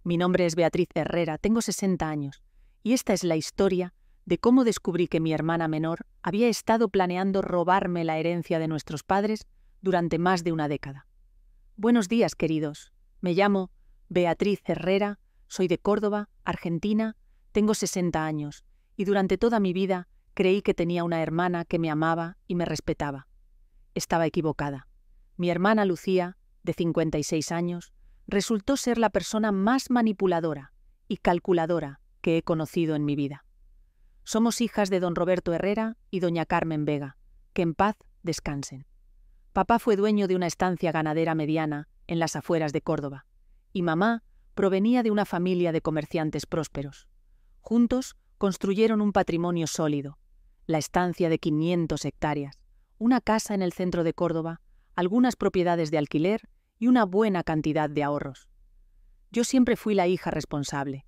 Mi nombre es Beatriz Herrera, tengo 60 años, y esta es la historia de cómo descubrí que mi hermana menor había estado planeando robarme la herencia de nuestros padres durante más de una década. Buenos días, queridos. Me llamo Beatriz Herrera, soy de Córdoba, Argentina, tengo 60 años, y durante toda mi vida creí que tenía una hermana que me amaba y me respetaba. Estaba equivocada. Mi hermana Lucía, de 56 años, resultó ser la persona más manipuladora y calculadora que he conocido en mi vida. Somos hijas de don Roberto Herrera y doña Carmen Vega, que en paz descansen. Papá fue dueño de una estancia ganadera mediana en las afueras de Córdoba, y mamá provenía de una familia de comerciantes prósperos. Juntos construyeron un patrimonio sólido, la estancia de 500 hectáreas, una casa en el centro de Córdoba, algunas propiedades de alquiler y una buena cantidad de ahorros. Yo siempre fui la hija responsable.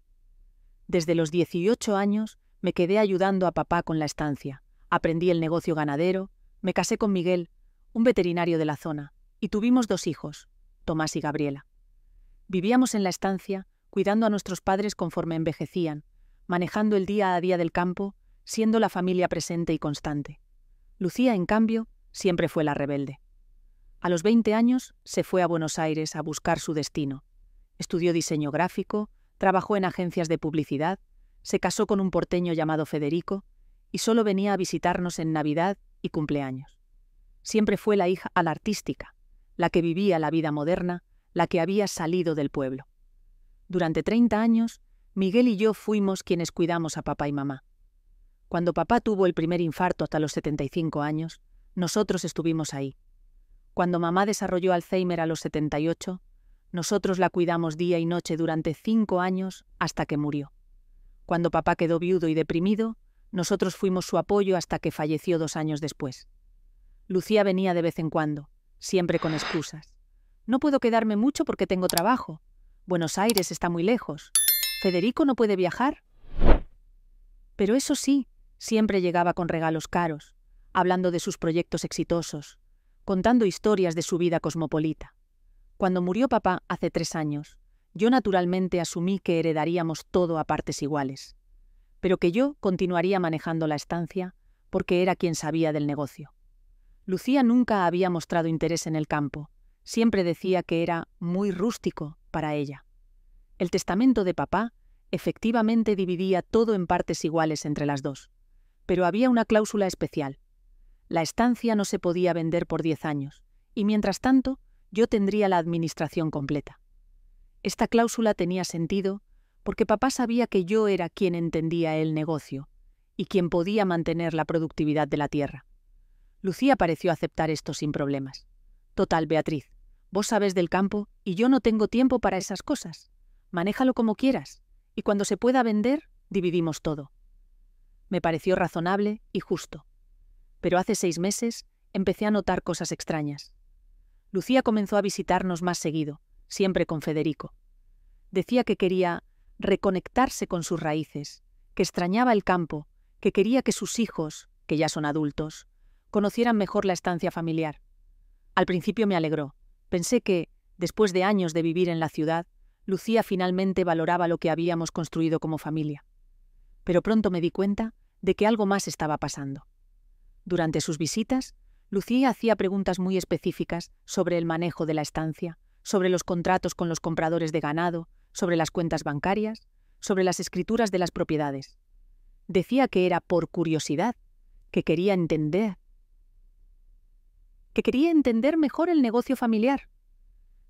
Desde los 18 años me quedé ayudando a papá con la estancia, aprendí el negocio ganadero, me casé con Miguel, un veterinario de la zona, y tuvimos 2 hijos, Tomás y Gabriela. Vivíamos en la estancia, cuidando a nuestros padres conforme envejecían, manejando el día a día del campo, siendo la familia presente y constante. Lucía, en cambio, siempre fue la rebelde. A los 20 años se fue a Buenos Aires a buscar su destino. Estudió diseño gráfico, trabajó en agencias de publicidad, se casó con un porteño llamado Federico y solo venía a visitarnos en Navidad y cumpleaños. Siempre fue la hija a la artística, la que vivía la vida moderna, la que había salido del pueblo. Durante 30 años, Miguel y yo fuimos quienes cuidamos a papá y mamá. Cuando papá tuvo el primer infarto hasta los 75 años, nosotros estuvimos ahí. Cuando mamá desarrolló Alzheimer a los 78, nosotros la cuidamos día y noche durante 5 años hasta que murió. Cuando papá quedó viudo y deprimido, nosotros fuimos su apoyo hasta que falleció 2 años después. Lucía venía de vez en cuando, siempre con excusas. No puedo quedarme mucho porque tengo trabajo. Buenos Aires está muy lejos. ¿Federico no puede viajar? Pero eso sí, siempre llegaba con regalos caros, hablando de sus proyectos exitosos, contando historias de su vida cosmopolita. Cuando murió papá hace 3 años, yo naturalmente asumí que heredaríamos todo a partes iguales, pero que yo continuaría manejando la estancia porque era quien sabía del negocio. Lucía nunca había mostrado interés en el campo, siempre decía que era muy rústico para ella. El testamento de papá efectivamente dividía todo en partes iguales entre las dos, pero había una cláusula especial. La estancia no se podía vender por 10 años, y mientras tanto, yo tendría la administración completa. Esta cláusula tenía sentido porque papá sabía que yo era quien entendía el negocio y quien podía mantener la productividad de la tierra. Lucía pareció aceptar esto sin problemas. Total, Beatriz, vos sabes del campo y yo no tengo tiempo para esas cosas. Manéjalo como quieras, y cuando se pueda vender, dividimos todo. Me pareció razonable y justo. Pero hace 6 meses empecé a notar cosas extrañas. Lucía comenzó a visitarnos más seguido, siempre con Federico. Decía que quería reconectarse con sus raíces, que extrañaba el campo, que quería que sus hijos, que ya son adultos, conocieran mejor la estancia familiar. Al principio me alegró. Pensé que, después de años de vivir en la ciudad, Lucía finalmente valoraba lo que habíamos construido como familia. Pero pronto me di cuenta de que algo más estaba pasando. Durante sus visitas, Lucía hacía preguntas muy específicas sobre el manejo de la estancia, sobre los contratos con los compradores de ganado, sobre las cuentas bancarias, sobre las escrituras de las propiedades. Decía que era por curiosidad, que quería entender mejor el negocio familiar.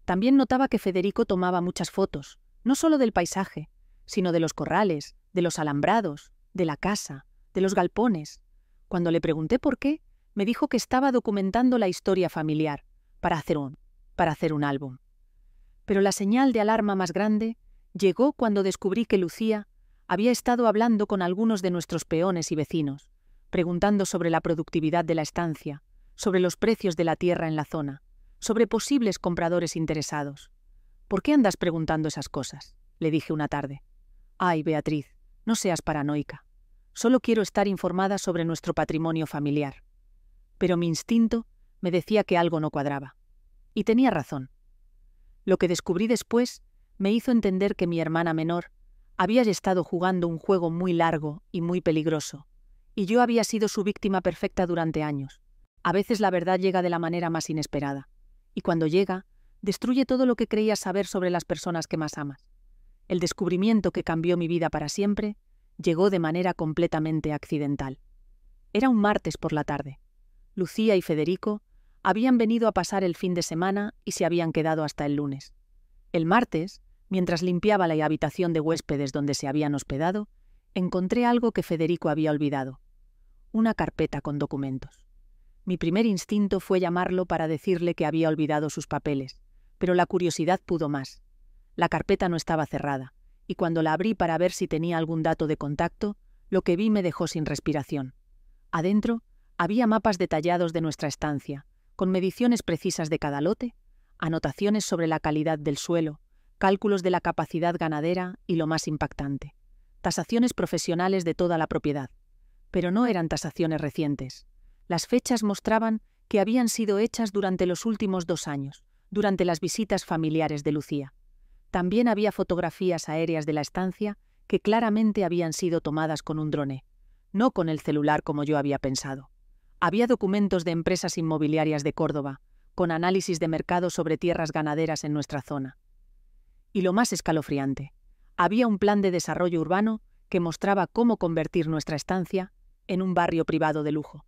También notaba que Federico tomaba muchas fotos, no solo del paisaje, sino de los corrales, de los alambrados, de la casa, de los galpones. Cuando le pregunté por qué, me dijo que estaba documentando la historia familiar para hacer un álbum. Pero la señal de alarma más grande llegó cuando descubrí que Lucía había estado hablando con algunos de nuestros peones y vecinos, preguntando sobre la productividad de la estancia, sobre los precios de la tierra en la zona, sobre posibles compradores interesados. ¿Por qué andas preguntando esas cosas?, le dije una tarde. Ay, Beatriz, no seas paranoica. Solo quiero estar informada sobre nuestro patrimonio familiar. Pero mi instinto me decía que algo no cuadraba. Y tenía razón. Lo que descubrí después me hizo entender que mi hermana menor había estado jugando un juego muy largo y muy peligroso, y yo había sido su víctima perfecta durante años. A veces la verdad llega de la manera más inesperada, y cuando llega, destruye todo lo que creías saber sobre las personas que más amas. El descubrimiento que cambió mi vida para siempre llegó de manera completamente accidental. Era un martes por la tarde. Lucía y Federico habían venido a pasar el fin de semana y se habían quedado hasta el lunes. El martes, mientras limpiaba la habitación de huéspedes donde se habían hospedado, encontré algo que Federico había olvidado: una carpeta con documentos. Mi primer instinto fue llamarlo para decirle que había olvidado sus papeles, pero la curiosidad pudo más. La carpeta no estaba cerrada, y cuando la abrí para ver si tenía algún dato de contacto, lo que vi me dejó sin respiración. Adentro había mapas detallados de nuestra estancia, con mediciones precisas de cada lote, anotaciones sobre la calidad del suelo, cálculos de la capacidad ganadera y, lo más impactante, tasaciones profesionales de toda la propiedad. Pero no eran tasaciones recientes. Las fechas mostraban que habían sido hechas durante los últimos 2 años, durante las visitas familiares de Lucía. También había fotografías aéreas de la estancia que claramente habían sido tomadas con un drone, no con el celular como yo había pensado. Había documentos de empresas inmobiliarias de Córdoba, con análisis de mercado sobre tierras ganaderas en nuestra zona. Y lo más escalofriante, había un plan de desarrollo urbano que mostraba cómo convertir nuestra estancia en un barrio privado de lujo.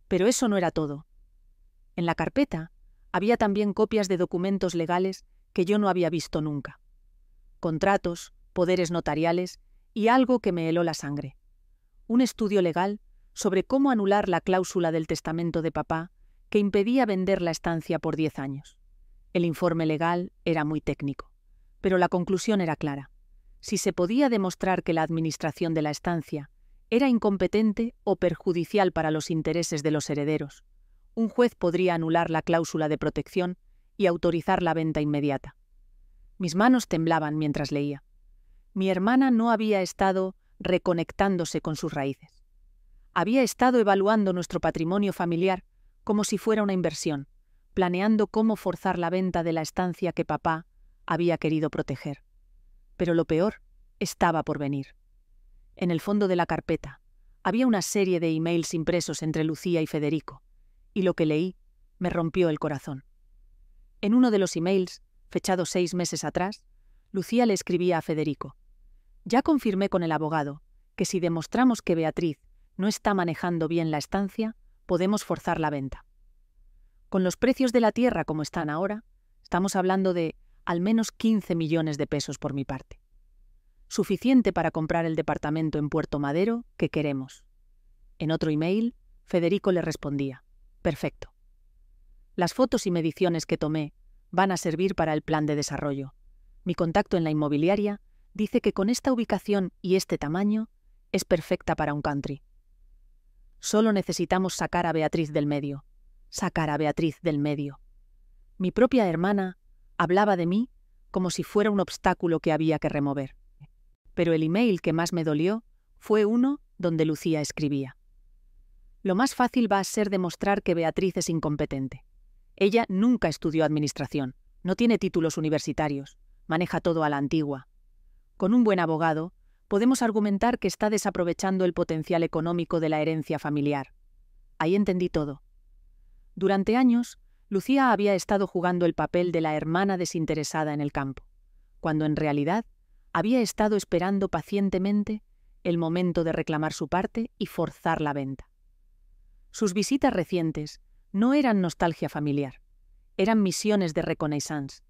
Pero eso no era todo. En la carpeta había también copias de documentos legales que yo no había visto nunca. Contratos, poderes notariales y algo que me heló la sangre. Un estudio legal sobre cómo anular la cláusula del testamento de papá que impedía vender la estancia por 10 años. El informe legal era muy técnico, pero la conclusión era clara. Si se podía demostrar que la administración de la estancia era incompetente o perjudicial para los intereses de los herederos, un juez podría anular la cláusula de protección y autorizar la venta inmediata. Mis manos temblaban mientras leía. Mi hermana no había estado reconectándose con sus raíces. Había estado evaluando nuestro patrimonio familiar como si fuera una inversión, planeando cómo forzar la venta de la estancia que papá había querido proteger. Pero lo peor estaba por venir. En el fondo de la carpeta había una serie de emails impresos entre Lucía y Federico, y lo que leí me rompió el corazón. En uno de los emails, fechado 6 meses atrás, Lucía le escribía a Federico: «Ya confirmé con el abogado que si demostramos que Beatriz no está manejando bien la estancia, podemos forzar la venta. Con los precios de la tierra como están ahora, estamos hablando de al menos 15 millones de pesos por mi parte. Suficiente para comprar el departamento en Puerto Madero que queremos». En otro email, Federico le respondía: «Perfecto. Las fotos y mediciones que tomé van a servir para el plan de desarrollo. Mi contacto en la inmobiliaria dice que con esta ubicación y este tamaño es perfecta para un country. Solo necesitamos sacar a Beatriz del medio. Sacar a Beatriz del medio». Mi propia hermana hablaba de mí como si fuera un obstáculo que había que remover. Pero el email que más me dolió fue uno donde Lucía escribía: «Lo más fácil va a ser demostrar que Beatriz es incompetente. Ella nunca estudió administración, no tiene títulos universitarios, maneja todo a la antigua. Con un buen abogado, podemos argumentar que está desaprovechando el potencial económico de la herencia familiar». Ahí entendí todo. Durante años, Lucía había estado jugando el papel de la hermana desinteresada en el campo, cuando en realidad había estado esperando pacientemente el momento de reclamar su parte y forzar la venta. Sus visitas recientes no eran nostalgia familiar, eran misiones de reconnaissance,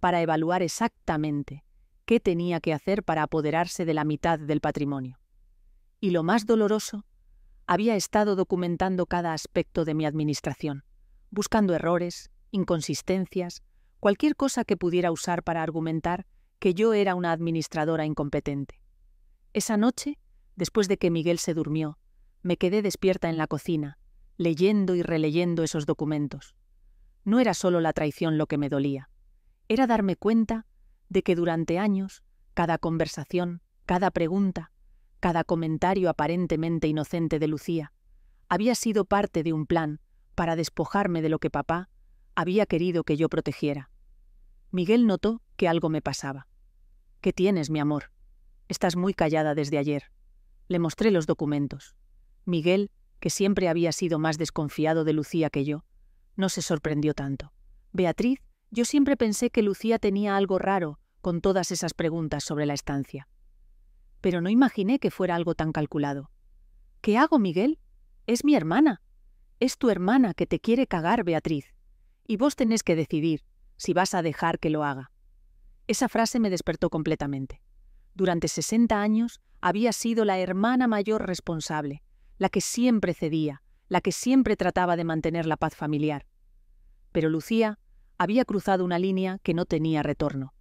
para evaluar exactamente qué tenía que hacer para apoderarse de la mitad del patrimonio. Y lo más doloroso, había estado documentando cada aspecto de mi administración, buscando errores, inconsistencias, cualquier cosa que pudiera usar para argumentar que yo era una administradora incompetente. Esa noche, después de que Miguel se durmió, me quedé despierta en la cocina, leyendo y releyendo esos documentos. No era solo la traición lo que me dolía, era darme cuenta de que durante años, cada conversación, cada pregunta, cada comentario aparentemente inocente de Lucía, había sido parte de un plan para despojarme de lo que papá había querido que yo protegiera. Miguel notó que algo me pasaba. ¿Qué tienes, mi amor? Estás muy callada desde ayer. Le mostré los documentos. Miguel, que siempre había sido más desconfiado de Lucía que yo, no se sorprendió tanto. Beatriz, yo siempre pensé que Lucía tenía algo raro con todas esas preguntas sobre la estancia. Pero no imaginé que fuera algo tan calculado. ¿Qué hago, Miguel? Es mi hermana. Es tu hermana que te quiere cagar, Beatriz. Y vos tenés que decidir si vas a dejar que lo haga. Esa frase me despertó completamente. Durante 60 años había sido la hermana mayor responsable, la que siempre cedía, la que siempre trataba de mantener la paz familiar. Pero Lucía había cruzado una línea que no tenía retorno.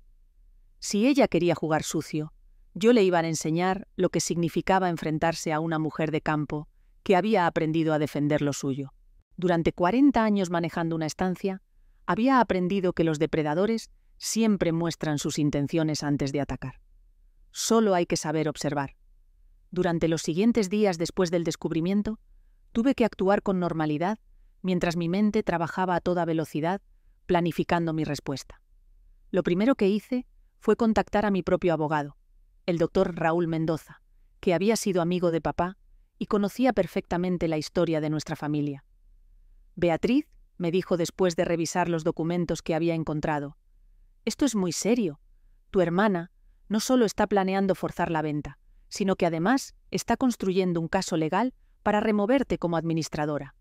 Si ella quería jugar sucio, yo le iba a enseñar lo que significaba enfrentarse a una mujer de campo que había aprendido a defender lo suyo. Durante 40 años manejando una estancia, había aprendido que los depredadores siempre muestran sus intenciones antes de atacar. Solo hay que saber observar. Durante los siguientes días después del descubrimiento, tuve que actuar con normalidad mientras mi mente trabajaba a toda velocidad, planificando mi respuesta. Lo primero que hice fue contactar a mi propio abogado, el doctor Raúl Mendoza, que había sido amigo de papá y conocía perfectamente la historia de nuestra familia. Beatriz, me dijo después de revisar los documentos que había encontrado, esto es muy serio. Tu hermana no solo está planeando forzar la venta, sino que además está construyendo un caso legal para removerte como administradora.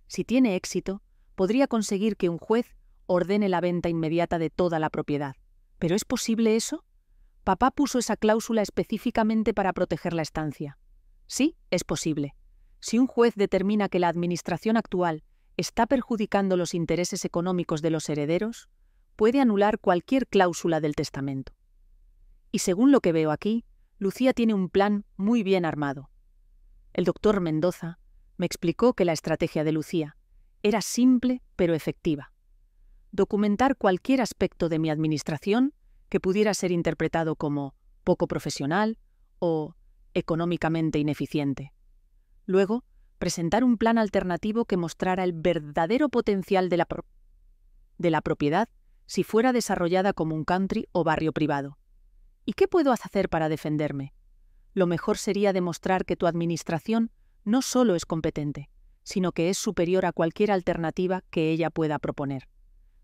Si tiene éxito, podría conseguir que un juez ordene la venta inmediata de toda la propiedad. ¿Pero es posible eso? Papá puso esa cláusula específicamente para proteger la estancia. Sí, es posible. Si un juez determina que la administración actual está perjudicando los intereses económicos de los herederos, puede anular cualquier cláusula del testamento. Y según lo que veo aquí, Lucía tiene un plan muy bien armado. El doctor Mendoza me explicó que la estrategia de Lucía era simple pero efectiva. Documentar cualquier aspecto de mi administración que pudiera ser interpretado como poco profesional o económicamente ineficiente. Luego, presentar un plan alternativo que mostrara el verdadero potencial de la propiedad si fuera desarrollada como un country o barrio privado. ¿Y qué puedo hacer para defenderme? Lo mejor sería demostrar que tu administración no solo es competente, sino que es superior a cualquier alternativa que ella pueda proponer.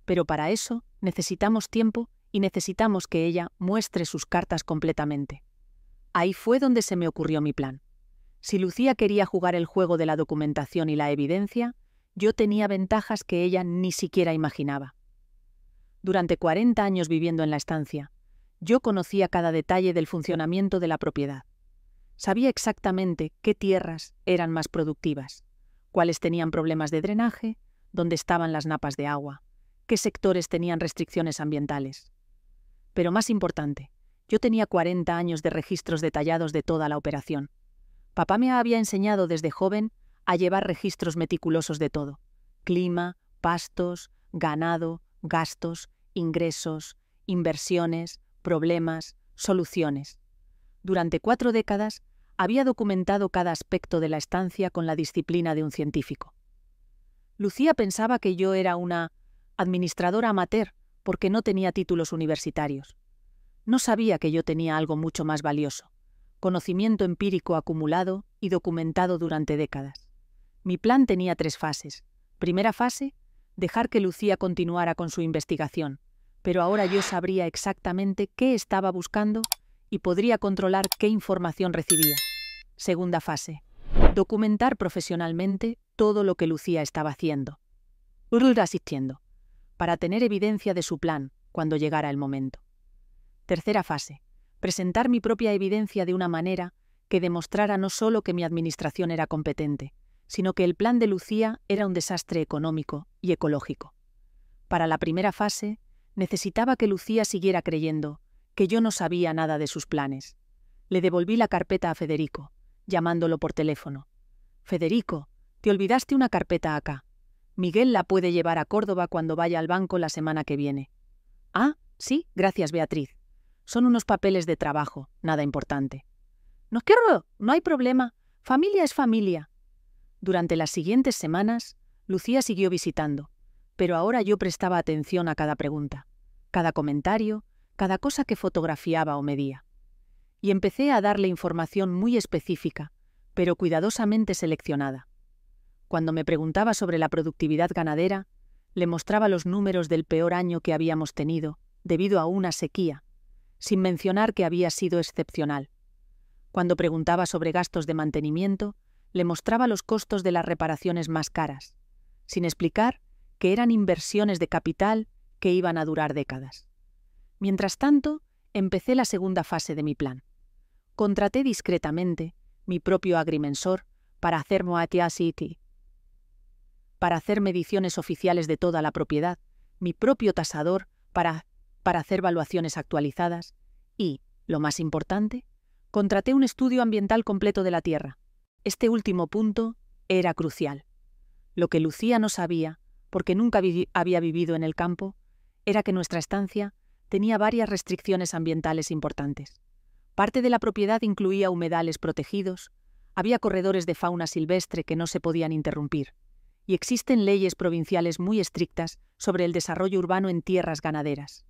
Pero para eso necesitamos tiempo y necesitamos que ella muestre sus cartas completamente. Ahí fue donde se me ocurrió mi plan. Si Lucía quería jugar el juego de la documentación y la evidencia, yo tenía ventajas que ella ni siquiera imaginaba. Durante 40 años viviendo en la estancia, yo conocía cada detalle del funcionamiento de la propiedad. Sabía exactamente qué tierras eran más productivas, cuáles tenían problemas de drenaje, dónde estaban las napas de agua, qué sectores tenían restricciones ambientales. Pero más importante, yo tenía 40 años de registros detallados de toda la operación. Papá me había enseñado desde joven a llevar registros meticulosos de todo: clima, pastos, ganado, gastos, ingresos, inversiones, problemas, soluciones. Durante 4 décadas había documentado cada aspecto de la estancia con la disciplina de un científico. Lucía pensaba que yo era una administradora amateur porque no tenía títulos universitarios. No sabía que yo tenía algo mucho más valioso: conocimiento empírico acumulado y documentado durante décadas. Mi plan tenía 3 fases. Primera fase, dejar que Lucía continuara con su investigación, pero ahora yo sabría exactamente qué estaba buscando y podría controlar qué información recibía. Segunda fase, documentar profesionalmente todo lo que Lucía estaba haciendo, asistiendo, para tener evidencia de su plan cuando llegara el momento. Tercera fase, presentar mi propia evidencia de una manera que demostrara no solo que mi administración era competente, sino que el plan de Lucía era un desastre económico y ecológico. Para la primera fase, necesitaba que Lucía siguiera creyendo que yo no sabía nada de sus planes. Le devolví la carpeta a Federico, llamándolo por teléfono. «Federico, te olvidaste una carpeta acá. Miguel la puede llevar a Córdoba cuando vaya al banco la semana que viene». «Ah, sí, gracias, Beatriz. Son unos papeles de trabajo, nada importante». «No quiero, no hay problema. Familia es familia». Durante las siguientes semanas, Lucía siguió visitando, pero ahora yo prestaba atención a cada pregunta, cada comentario, cada cosa que fotografiaba o medía. Y empecé a darle información muy específica, pero cuidadosamente seleccionada. Cuando me preguntaba sobre la productividad ganadera, le mostraba los números del peor año que habíamos tenido, debido a una sequía, sin mencionar que había sido excepcional. Cuando preguntaba sobre gastos de mantenimiento, le mostraba los costos de las reparaciones más caras, sin explicar que eran inversiones de capital que iban a durar décadas. Mientras tanto, empecé la segunda fase de mi plan. Contraté discretamente mi propio agrimensor para hacer para hacer mediciones oficiales de toda la propiedad, mi propio tasador para hacer valuaciones actualizadas y, lo más importante, contraté un estudio ambiental completo de la tierra. Este último punto era crucial. Lo que Lucía no sabía, porque nunca había vivido en el campo, era que nuestra estancia tenía varias restricciones ambientales importantes. Parte de la propiedad incluía humedales protegidos, había corredores de fauna silvestre que no se podían interrumpir, y existen leyes provinciales muy estrictas sobre el desarrollo urbano en tierras ganaderas.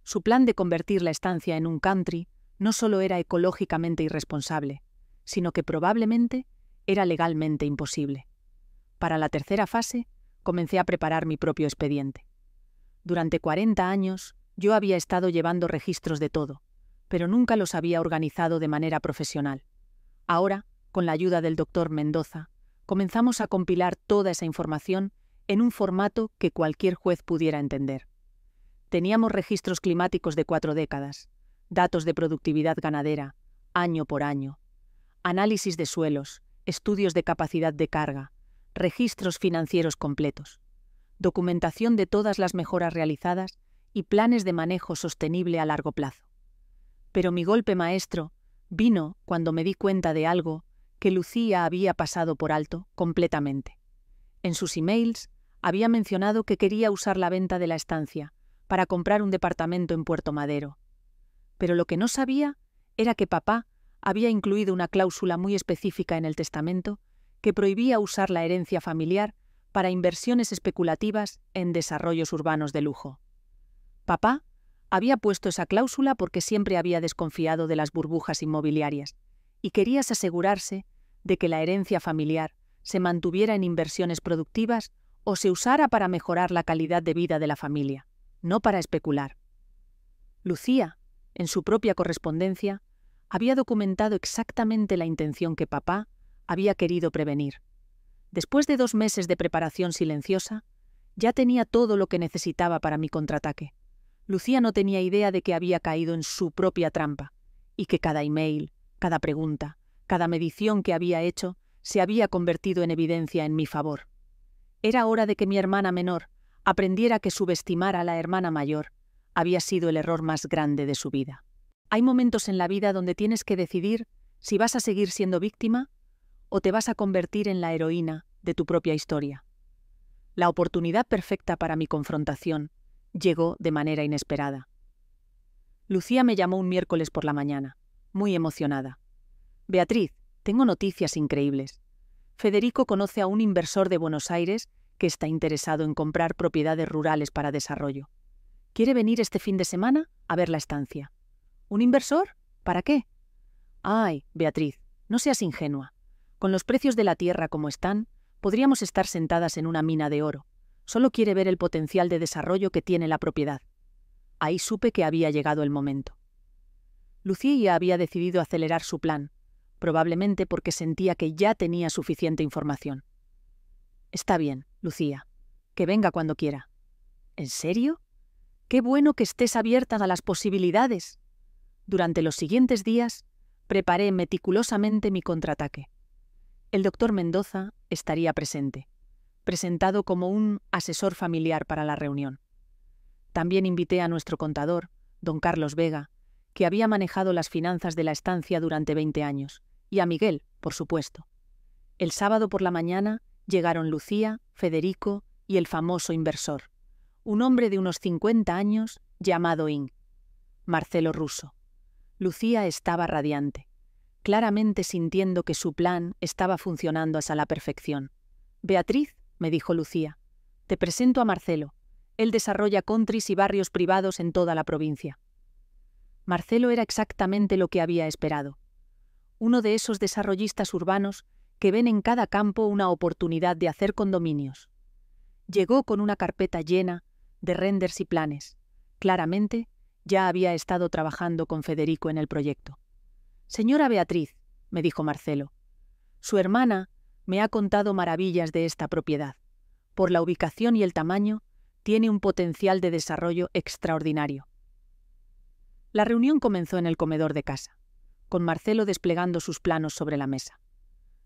Su plan de convertir la estancia en un country no solo era ecológicamente irresponsable, sino que probablemente era legalmente imposible. Para la tercera fase, comencé a preparar mi propio expediente. Durante 40 años, yo había estado llevando registros de todo, pero nunca los había organizado de manera profesional. Ahora, con la ayuda del Dr. Mendoza, comenzamos a compilar toda esa información en un formato que cualquier juez pudiera entender. Teníamos registros climáticos de 4 décadas, datos de productividad ganadera, año por año, análisis de suelos, estudios de capacidad de carga, registros financieros completos, documentación de todas las mejoras realizadas y planes de manejo sostenible a largo plazo. Pero mi golpe maestro vino cuando me di cuenta de algo que Lucía había pasado por alto completamente. En sus emails había mencionado que quería usar la venta de la estancia para comprar un departamento en Puerto Madero. Pero lo que no sabía era que papá había incluido una cláusula muy específica en el testamento que prohibía usar la herencia familiar para inversiones especulativas en desarrollos urbanos de lujo. Papá había puesto esa cláusula porque siempre había desconfiado de las burbujas inmobiliarias y quería asegurarse de que la herencia familiar se mantuviera en inversiones productivas o se usara para mejorar la calidad de vida de la familia, no para especular. Lucía, en su propia correspondencia, había documentado exactamente la intención que papá había querido prevenir. Después de 2 meses de preparación silenciosa, ya tenía todo lo que necesitaba para mi contraataque. Lucía no tenía idea de que había caído en su propia trampa y que cada email, cada pregunta, cada medición que había hecho se había convertido en evidencia en mi favor. Era hora de que mi hermana menor aprendiera que subestimar a la hermana mayor había sido el error más grande de su vida. Hay momentos en la vida donde tienes que decidir si vas a seguir siendo víctima o te vas a convertir en la heroína de tu propia historia. La oportunidad perfecta para mi confrontación llegó de manera inesperada. Lucía me llamó un miércoles por la mañana, muy emocionada. «Beatriz, tengo noticias increíbles. Federico conoce a un inversor de Buenos Aires que está interesado en comprar propiedades rurales para desarrollo. Quiere venir este fin de semana a ver la estancia». «¿Un inversor? ¿Para qué?» «Ay, Beatriz, no seas ingenua. Con los precios de la tierra como están, podríamos estar sentadas en una mina de oro. Solo quiere ver el potencial de desarrollo que tiene la propiedad». Ahí supe que había llegado el momento. Lucía había decidido acelerar su plan, probablemente porque sentía que ya tenía suficiente información. «Está bien, Lucía. Que venga cuando quiera». «¿En serio? Qué bueno que estés abierta a las posibilidades». Durante los siguientes días, preparé meticulosamente mi contraataque. El Dr. Mendoza estaría presente, presentado como un asesor familiar para la reunión. También invité a nuestro contador, don Carlos Vega, que había manejado las finanzas de la estancia durante 20 años, y a Miguel, por supuesto. El sábado por la mañana llegaron Lucía, Federico y el famoso inversor, un hombre de unos 50 años llamado Ing. Marcelo Russo. Lucía estaba radiante, claramente sintiendo que su plan estaba funcionando hasta la perfección. «Beatriz», me dijo Lucía, «te presento a Marcelo. Él desarrolla countries y barrios privados en toda la provincia». Marcelo era exactamente lo que había esperado. Uno de esos desarrollistas urbanos que ven en cada campo una oportunidad de hacer condominios. Llegó con una carpeta llena de renders y planes. Claramente, ya había estado trabajando con Federico en el proyecto. «Señora Beatriz», me dijo Marcelo, «su hermana me ha contado maravillas de esta propiedad. Por la ubicación y el tamaño, tiene un potencial de desarrollo extraordinario». La reunión comenzó en el comedor de casa, con Marcelo desplegando sus planos sobre la mesa.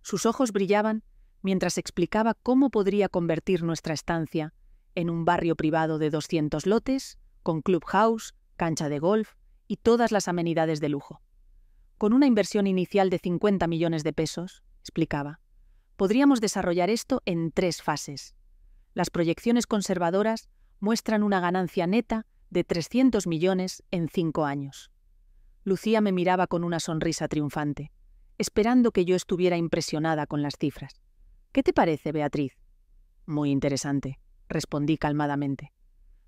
Sus ojos brillaban mientras explicaba cómo podría convertir nuestra estancia en un barrio privado de 200 lotes, con clubhouse, cancha de golf y todas las amenidades de lujo. Con una inversión inicial de 50 millones de pesos, explicaba, podríamos desarrollar esto en 3 fases. Las proyecciones conservadoras muestran una ganancia neta de 300 millones en 5 años. Lucía me miraba con una sonrisa triunfante, esperando que yo estuviera impresionada con las cifras. «¿Qué te parece, Beatriz?» «Muy interesante», respondí calmadamente.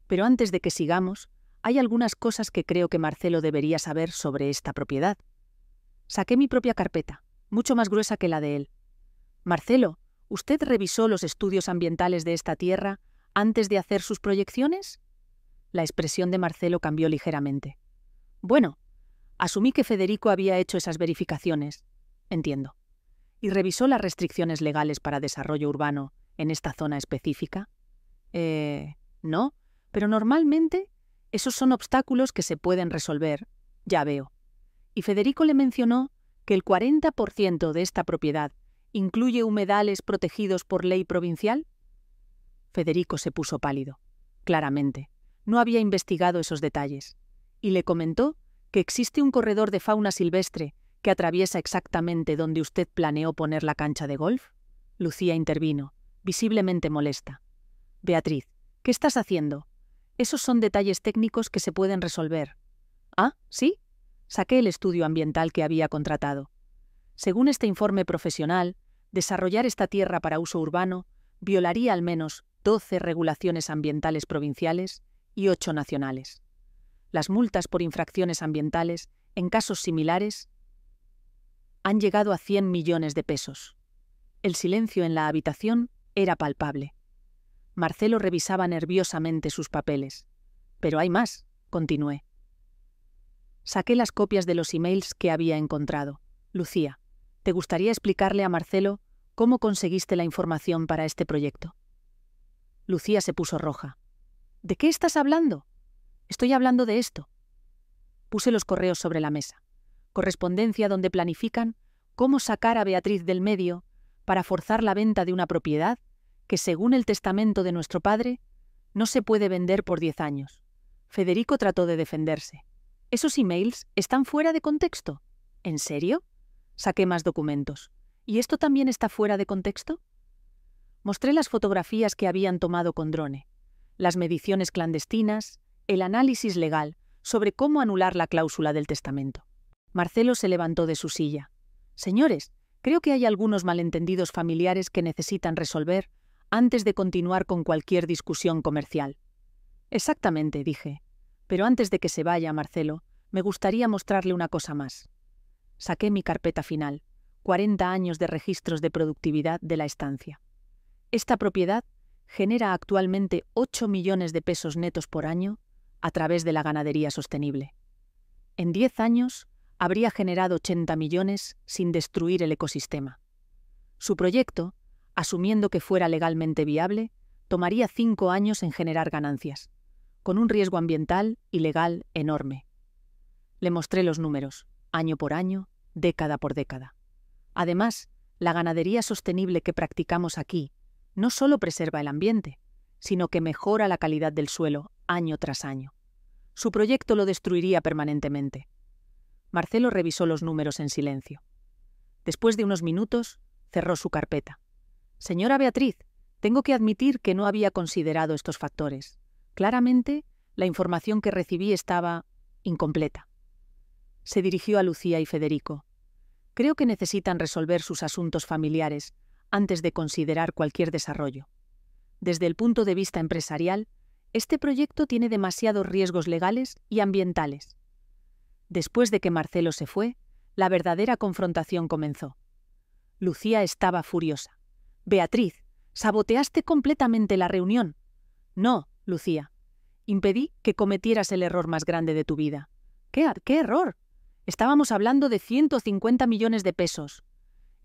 «Pero antes de que sigamos, hay algunas cosas que creo que Marcelo debería saber sobre esta propiedad». Saqué mi propia carpeta, mucho más gruesa que la de él. «Marcelo, ¿usted revisó los estudios ambientales de esta tierra antes de hacer sus proyecciones?» La expresión de Marcelo cambió ligeramente. «Bueno, asumí que Federico había hecho esas verificaciones. Entiendo. ¿Y revisó las restricciones legales para desarrollo urbano en esta zona específica?» No, pero normalmente esos son obstáculos que se pueden resolver, ya veo. ¿Y Federico le mencionó que el 40% de esta propiedad incluye humedales protegidos por ley provincial? Federico se puso pálido. Claramente, no había investigado esos detalles. Y le comentó que existe un corredor de fauna silvestre que atraviesa exactamente donde usted planeó poner la cancha de golf. Lucía intervino, visiblemente molesta. «Beatriz, ¿qué estás haciendo? Esos son detalles técnicos que se pueden resolver». «¿Ah, sí?» Saqué el estudio ambiental que había contratado. Según este informe profesional, desarrollar esta tierra para uso urbano violaría al menos 12 regulaciones ambientales provinciales y 8 nacionales. Las multas por infracciones ambientales, en casos similares, han llegado a 100 millones de pesos. El silencio en la habitación era palpable. Marcelo revisaba nerviosamente sus papeles. «Pero hay más», continué. Saqué las copias de los emails que había encontrado. «Lucía, ¿te gustaría explicarle a Marcelo cómo conseguiste la información para este proyecto?» Lucía se puso roja. «¿De qué estás hablando?» «Estoy hablando de esto». Puse los correos sobre la mesa. Correspondencia donde planifican cómo sacar a Beatriz del medio para forzar la venta de una propiedad que, según el testamento de nuestro padre, no se puede vender por 10 años. Federico trató de defenderse. «¿Esos emails están fuera de contexto?» «¿En serio?» Saqué más documentos. «¿Y esto también está fuera de contexto?» Mostré las fotografías que habían tomado con drone, las mediciones clandestinas, el análisis legal sobre cómo anular la cláusula del testamento. Marcelo se levantó de su silla. «Señores, creo que hay algunos malentendidos familiares que necesitan resolver antes de continuar con cualquier discusión comercial». «Exactamente», dije. «Pero antes de que se vaya, Marcelo, me gustaría mostrarle una cosa más». Saqué mi carpeta final, 40 años de registros de productividad de la estancia. Esta propiedad genera actualmente 8 millones de pesos netos por año a través de la ganadería sostenible. En 10 años habría generado 80 millones sin destruir el ecosistema. Su proyecto, asumiendo que fuera legalmente viable, tomaría 5 años en generar ganancias, con un riesgo ambiental y legal enorme. Le mostré los números, año por año, década por década. Además, la ganadería sostenible que practicamos aquí no solo preserva el ambiente, sino que mejora la calidad del suelo año tras año. Su proyecto lo destruiría permanentemente. Marcelo revisó los números en silencio. Después de unos minutos, cerró su carpeta. «Señora Beatriz, tengo que admitir que no había considerado estos factores. Claramente, la información que recibí estaba incompleta». Se dirigió a Lucía y Federico. «Creo que necesitan resolver sus asuntos familiares antes de considerar cualquier desarrollo. Desde el punto de vista empresarial, este proyecto tiene demasiados riesgos legales y ambientales». Después de que Marcelo se fue, la verdadera confrontación comenzó. Lucía estaba furiosa. «Beatriz, saboteaste completamente la reunión». «No, Lucía. Impedí que cometieras el error más grande de tu vida». ¿Qué error? Estábamos hablando de 150 millones de pesos.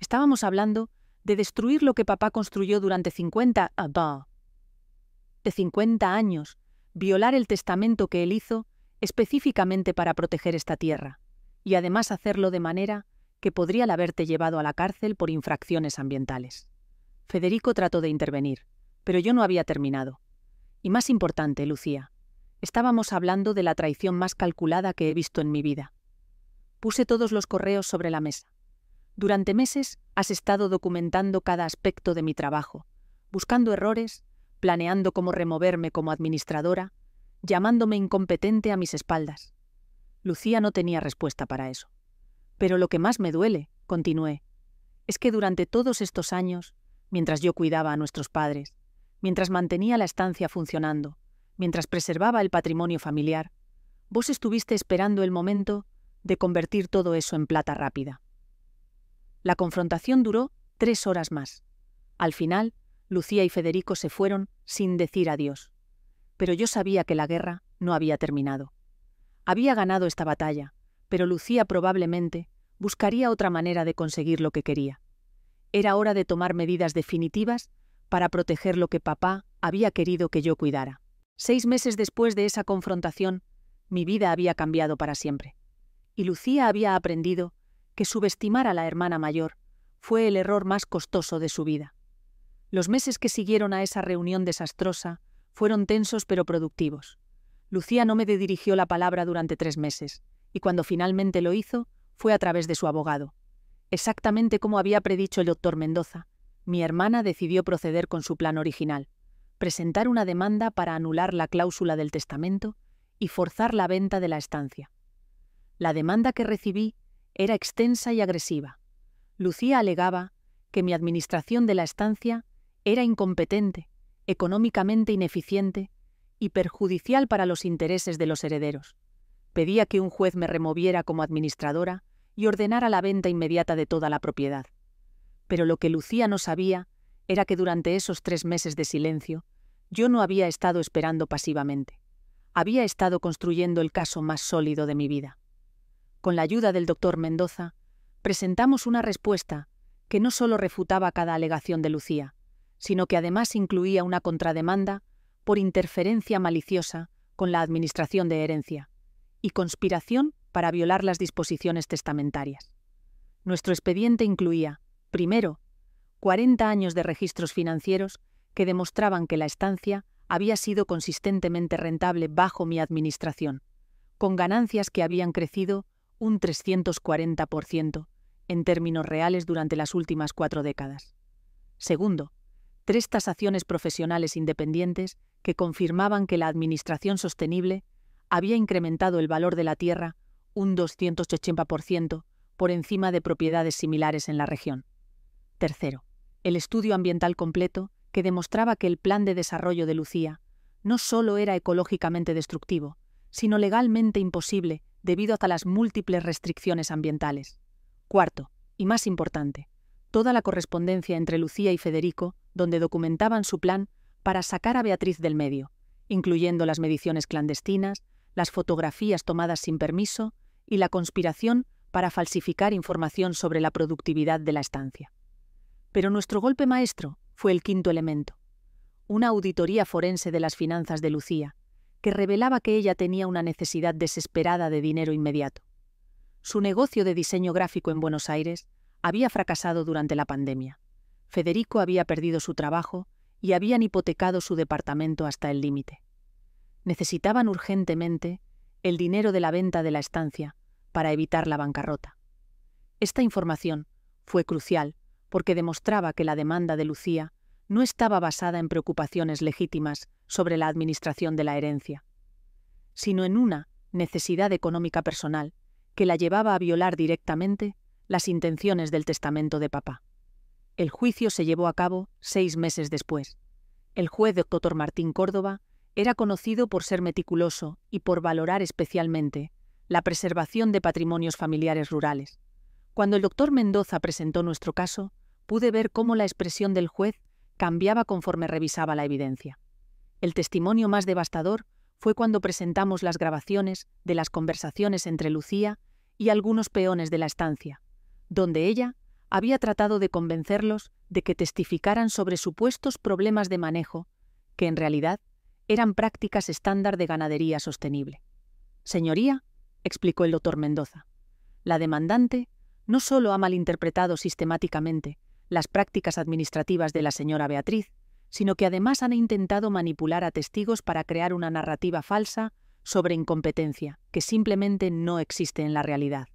Estábamos hablando de destruir lo que papá construyó durante 50 años, violar el testamento que él hizo específicamente para proteger esta tierra, y además hacerlo de manera que podría haberte llevado a la cárcel por infracciones ambientales. Federico trató de intervenir, pero yo no había terminado. Y más importante, Lucía, estábamos hablando de la traición más calculada que he visto en mi vida. Puse todos los correos sobre la mesa. Durante meses has estado documentando cada aspecto de mi trabajo, buscando errores, planeando cómo removerme como administradora, llamándome incompetente a mis espaldas. Lucía no tenía respuesta para eso. Pero lo que más me duele, continué, es que durante todos estos años, mientras yo cuidaba a nuestros padres, mientras mantenía la estancia funcionando, mientras preservaba el patrimonio familiar, vos estuviste esperando el momento de convertir todo eso en plata rápida. La confrontación duró 3 horas más. Al final, Lucía y Federico se fueron sin decir adiós. Pero yo sabía que la guerra no había terminado. Había ganado esta batalla, pero Lucía probablemente buscaría otra manera de conseguir lo que quería. Era hora de tomar medidas definitivas para proteger lo que papá había querido que yo cuidara. 6 meses después de esa confrontación, mi vida había cambiado para siempre. Y Lucía había aprendido que subestimar a la hermana mayor fue el error más costoso de su vida. Los meses que siguieron a esa reunión desastrosa fueron tensos pero productivos. Lucía no me dirigió la palabra durante 3 meses, y cuando finalmente lo hizo, fue a través de su abogado. Exactamente como había predicho el doctor Mendoza, mi hermana decidió proceder con su plan original, presentar una demanda para anular la cláusula del testamento y forzar la venta de la estancia. La demanda que recibí era extensa y agresiva. Lucía alegaba que mi administración de la estancia era incompetente, económicamente ineficiente y perjudicial para los intereses de los herederos. Pedía que un juez me removiera como administradora y ordenara la venta inmediata de toda la propiedad. Pero lo que Lucía no sabía era que durante esos 3 meses de silencio, yo no había estado esperando pasivamente. Había estado construyendo el caso más sólido de mi vida. Con la ayuda del doctor Mendoza, presentamos una respuesta que no solo refutaba cada alegación de Lucía, sino que además incluía una contrademanda por interferencia maliciosa con la administración de herencia y conspiración para violar las disposiciones testamentarias. Nuestro expediente incluía, primero, 40 años de registros financieros que demostraban que la estancia había sido consistentemente rentable bajo mi administración, con ganancias que habían crecido un 340% en términos reales durante las últimas 4 décadas. Segundo, 3 tasaciones profesionales independientes que confirmaban que la administración sostenible había incrementado el valor de la tierra un 280% por encima de propiedades similares en la región. Tercero, el estudio ambiental completo que demostraba que el plan de desarrollo de Lucía no solo era ecológicamente destructivo, sino legalmente imposible debido a las múltiples restricciones ambientales. Cuarto, y más importante, toda la correspondencia entre Lucía y Federico, donde documentaban su plan para sacar a Beatriz del medio, incluyendo las mediciones clandestinas, las fotografías tomadas sin permiso y la conspiración para falsificar información sobre la productividad de la estancia. Pero nuestro golpe maestro fue el quinto elemento, una auditoría forense de las finanzas de Lucía, que revelaba que ella tenía una necesidad desesperada de dinero inmediato. Su negocio de diseño gráfico en Buenos Aires había fracasado durante la pandemia. Federico había perdido su trabajo y habían hipotecado su departamento hasta el límite. Necesitaban urgentemente el dinero de la venta de la estancia para evitar la bancarrota. Esta información fue crucial porque demostraba que la demanda de Lucía no estaba basada en preocupaciones legítimas sobre la administración de la herencia, sino en una necesidad económica personal que la llevaba a violar directamente las intenciones del testamento de papá. El juicio se llevó a cabo 6 meses después. El juez Dr. Martín Córdoba era conocido por ser meticuloso y por valorar especialmente la preservación de patrimonios familiares rurales. Cuando el doctor Mendoza presentó nuestro caso, pude ver cómo la expresión del juez cambiaba conforme revisaba la evidencia. El testimonio más devastador fue cuando presentamos las grabaciones de las conversaciones entre Lucía y algunos peones de la estancia, donde ella había tratado de convencerlos de que testificaran sobre supuestos problemas de manejo, que en realidad eran prácticas estándar de ganadería sostenible. «Señoría», explicó el doctor Mendoza, «la demandante no solo ha malinterpretado sistemáticamente las prácticas administrativas de la señora Beatriz, sino que además han intentado manipular a testigos para crear una narrativa falsa sobre incompetencia que simplemente no existe en la realidad».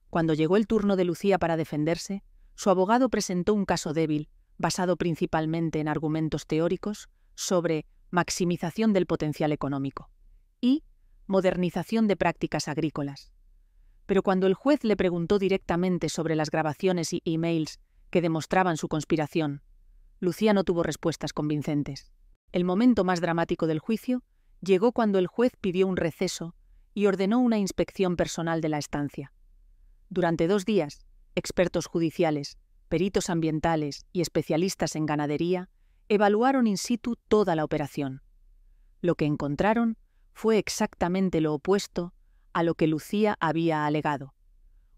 Cuando llegó el turno de Lucía para defenderse, su abogado presentó un caso débil, basado principalmente en argumentos teóricos sobre maximización del potencial económico y modernización de prácticas agrícolas. Pero cuando el juez le preguntó directamente sobre las grabaciones y emails que demostraban su conspiración, Lucía no tuvo respuestas convincentes. El momento más dramático del juicio llegó cuando el juez pidió un receso y ordenó una inspección personal de la estancia. Durante 2 días, expertos judiciales, peritos ambientales y especialistas en ganadería evaluaron in situ toda la operación. Lo que encontraron fue exactamente lo opuesto a lo que Lucía había alegado.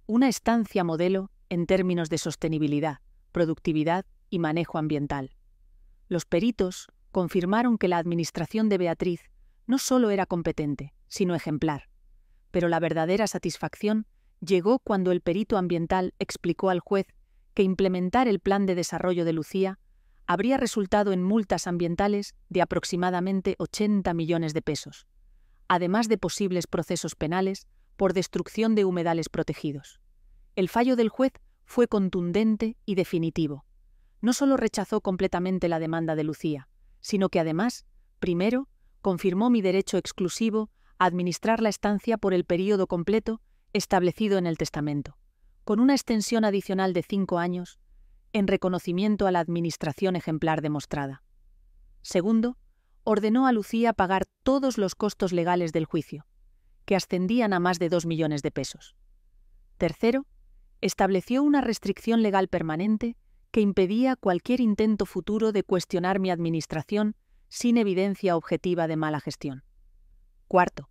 Una estancia modelo en términos de sostenibilidad, productividad y manejo ambiental. Los peritos confirmaron que la administración de Beatriz no solo era competente, sino ejemplar. Pero la verdadera satisfacción llegó cuando el perito ambiental explicó al juez que implementar el plan de desarrollo de Lucía habría resultado en multas ambientales de aproximadamente 80 millones de pesos, además de posibles procesos penales por destrucción de humedales protegidos. El fallo del juez fue contundente y definitivo. No solo rechazó completamente la demanda de Lucía, sino que además, primero, confirmó mi derecho exclusivo a administrar la estancia por el período completo establecido en el testamento, con una extensión adicional de 5 años, en reconocimiento a la administración ejemplar demostrada. Segundo, ordenó a Lucía pagar todos los costos legales del juicio, que ascendían a más de 2 millones de pesos. Tercero, estableció una restricción legal permanente que impedía cualquier intento futuro de cuestionar mi administración sin evidencia objetiva de mala gestión. Cuarto,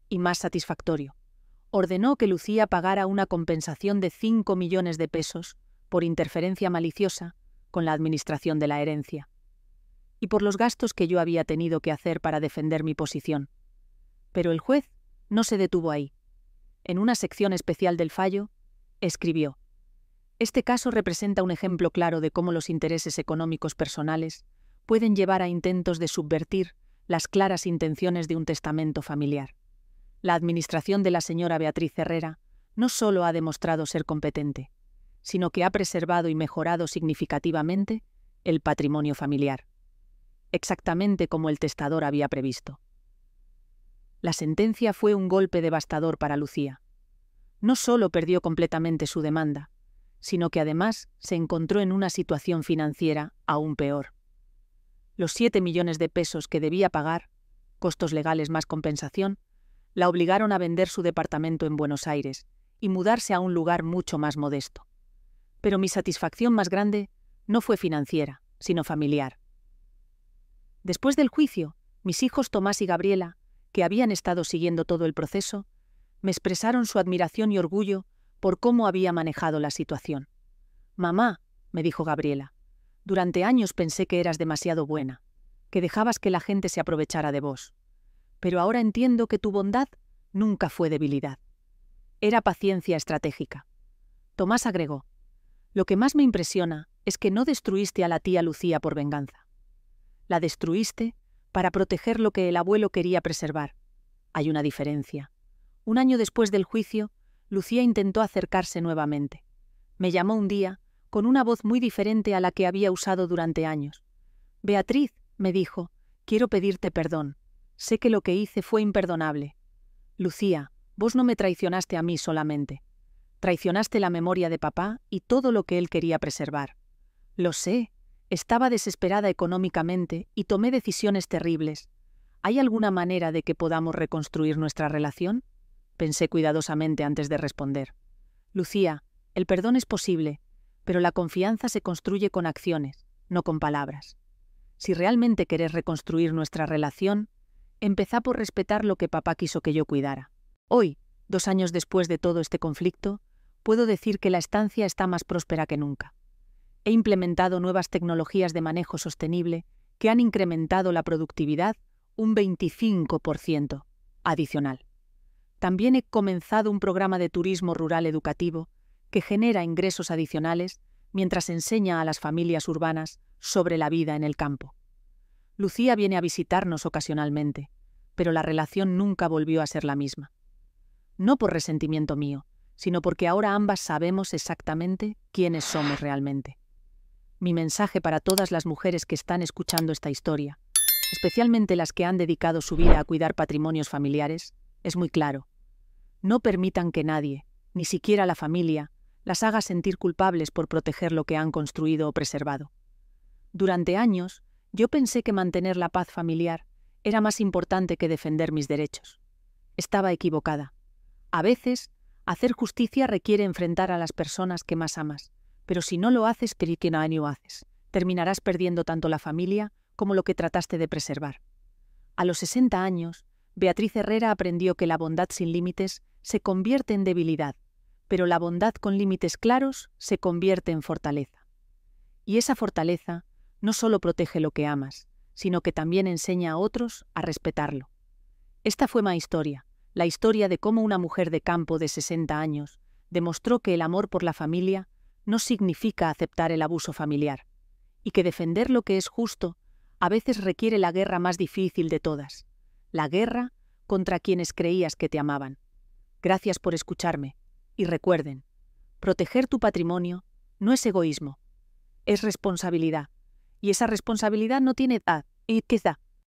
y más satisfactorio, ordenó que Lucía pagara una compensación de 5 millones de pesos por interferencia maliciosa con la administración de la herencia y por los gastos que yo había tenido que hacer para defender mi posición. Pero el juez no se detuvo ahí. En una sección especial del fallo, escribió: «Este caso representa un ejemplo claro de cómo los intereses económicos personales pueden llevar a intentos de subvertir las claras intenciones de un testamento familiar. La administración de la señora Beatriz Herrera no solo ha demostrado ser competente, sino que ha preservado y mejorado significativamente el patrimonio familiar, exactamente como el testador había previsto». La sentencia fue un golpe devastador para Lucía. No solo perdió completamente su demanda, sino que además se encontró en una situación financiera aún peor. Los 7 millones de pesos que debía pagar, costos legales más compensación, la obligaron a vender su departamento en Buenos Aires y mudarse a un lugar mucho más modesto. Pero mi satisfacción más grande no fue financiera, sino familiar. Después del juicio, mis hijos Tomás y Gabriela, que habían estado siguiendo todo el proceso, me expresaron su admiración y orgullo por cómo había manejado la situación. «Mamá», me dijo Gabriela, «durante años pensé que eras demasiado buena, que dejabas que la gente se aprovechara de vos. Pero ahora entiendo que tu bondad nunca fue debilidad. Era paciencia estratégica». Tomás agregó: «Lo que más me impresiona es que no destruiste a la tía Lucía por venganza. La destruiste para proteger lo que el abuelo quería preservar. Hay una diferencia. Un año después del juicio, Lucía intentó acercarse nuevamente. Me llamó un día, con una voz muy diferente a la que había usado durante años. «Beatriz», me dijo, «quiero pedirte perdón. Sé que lo que hice fue imperdonable. Lucía, vos no me traicionaste a mí solamente. Traicionaste la memoria de papá y todo lo que él quería preservar. Lo sé, estaba desesperada económicamente y tomé decisiones terribles. ¿Hay alguna manera de que podamos reconstruir nuestra relación? pensé cuidadosamente antes de responder. Lucía, el perdón es posible, pero la confianza se construye con acciones, no con palabras. Si realmente querés reconstruir nuestra relación, empezá por respetar lo que papá quiso que yo cuidara. Hoy, 2 años después de todo este conflicto, puedo decir que la estancia está más próspera que nunca. He implementado nuevas tecnologías de manejo sostenible que han incrementado la productividad un 25% adicional. También he comenzado un programa de turismo rural educativo que genera ingresos adicionales mientras enseña a las familias urbanas sobre la vida en el campo. Lucía viene a visitarnos ocasionalmente, pero la relación nunca volvió a ser la misma. No por resentimiento mío, sino porque ahora ambas sabemos exactamente quiénes somos realmente. Mi mensaje para todas las mujeres que están escuchando esta historia, especialmente las que han dedicado su vida a cuidar patrimonios familiares, es muy claro. No permitan que nadie, ni siquiera la familia, las haga sentir culpables por proteger lo que han construido o preservado. Durante años, yo pensé que mantener la paz familiar era más importante que defender mis derechos. Estaba equivocada. A veces, hacer justicia requiere enfrentar a las personas que más amas, pero si no lo haces, terminarás perdiendo tanto la familia como lo que trataste de preservar. A los 60 años, Beatriz Herrera aprendió que la bondad sin límites se convierte en debilidad, pero la bondad con límites claros se convierte en fortaleza. Y esa fortaleza no solo protege lo que amas, sino que también enseña a otros a respetarlo. Esta fue mi historia, la historia de cómo una mujer de campo de 60 años demostró que el amor por la familia no significa aceptar el abuso familiar, y que defender lo que es justo a veces requiere la guerra más difícil de todas, la guerra contra quienes creías que te amaban. Gracias por escucharme, y recuerden, proteger tu patrimonio no es egoísmo, es responsabilidad, y esa responsabilidad no tiene edad, y quizá